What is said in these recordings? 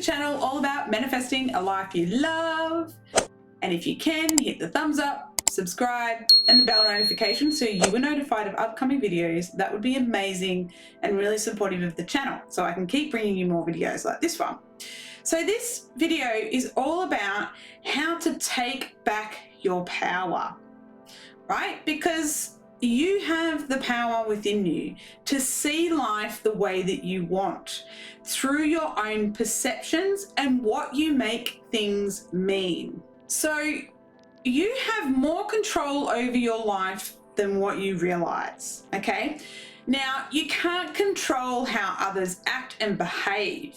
a channel all about manifesting a life you love. And if you can, hit the thumbs up, subscribe, and the bell notification so you are notified of upcoming videos. That would be amazing and really supportive of the channel so I can keep bringing you more videos like this one. So this video is all about how to take back your power, right? Because you have the power within you to see life the way that you want through your own perceptions and what you make things mean. So you have more control over your life than what you realize, okay? Now, you can't control how others act and behave,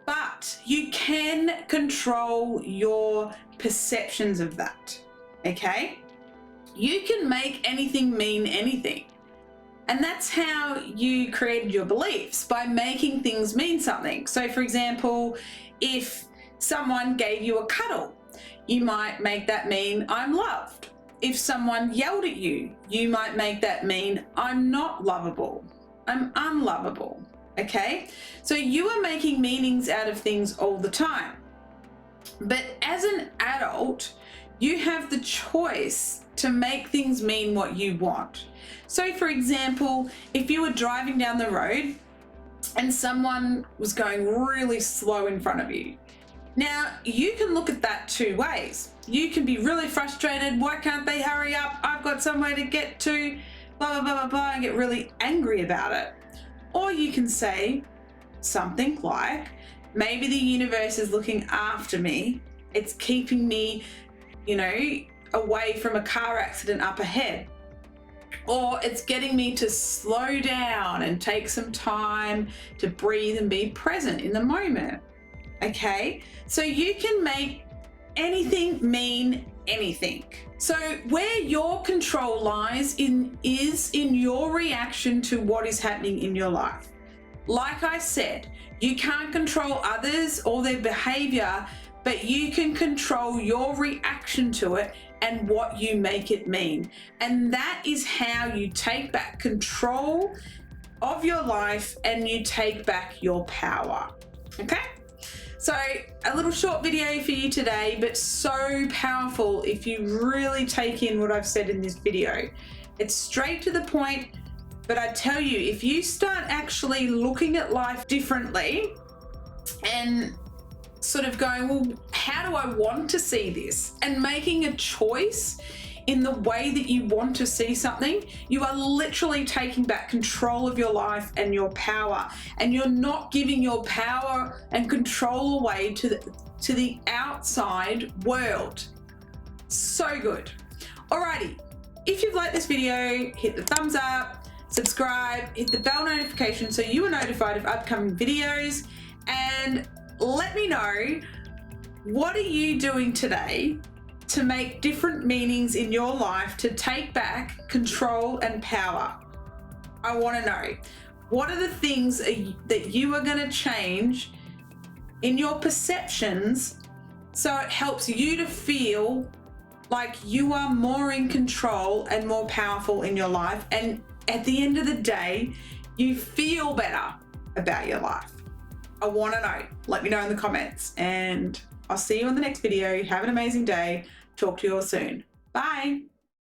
but you can control your perceptions of that, okay? You can make anything mean anything. And that's how you created your beliefs, by making things mean something. So for example, if someone gave you a cuddle, you might make that mean I'm loved. If someone yelled at you, you might make that mean I'm not lovable, I'm unlovable, okay? So you are making meanings out of things all the time. But as an adult, you have the choice to make things mean what you want. So for example, if you were driving down the road and someone was going really slow in front of you, now you can look at that two ways. You can be really frustrated, why can't they hurry up? I've got somewhere to get to, blah, blah, blah, blah, blah, and get really angry about it. Or you can say something like, maybe the universe is looking after me. It's keeping me, you know, away from a car accident up ahead. Or it's getting me to slow down and take some time to breathe and be present in the moment. Okay, so you can make anything mean anything. So where your control lies is in your reaction to what is happening in your life. Like I said, you can't control others or their behavior, but you can control your reaction to it and what you make it mean. And that is how you take back control of your life and you take back your power. Okay? So a little short video for you today, but so powerful if you really take in what I've said in this video. It's straight to the point, but I tell you, if you start actually looking at life differently and sort of going, well, how do I want to see this? And making a choice in the way that you want to see something, you are literally taking back control of your life and your power. And you're not giving your power and control away to the outside world. So good. Alrighty, if you've liked this video, hit the thumbs up, subscribe, hit the bell notification so you are notified of upcoming videos, and let me know, what are you doing today to make different meanings in your life to take back control and power? I want to know, what are the things that you are going to change in your perceptions so it helps you to feel like you are more in control and more powerful in your life, and at the end of the day you feel better about your life? I want to know. Let me know in the comments, and I'll see you in the next video. Have an amazing day. Talk to you all soon. Bye.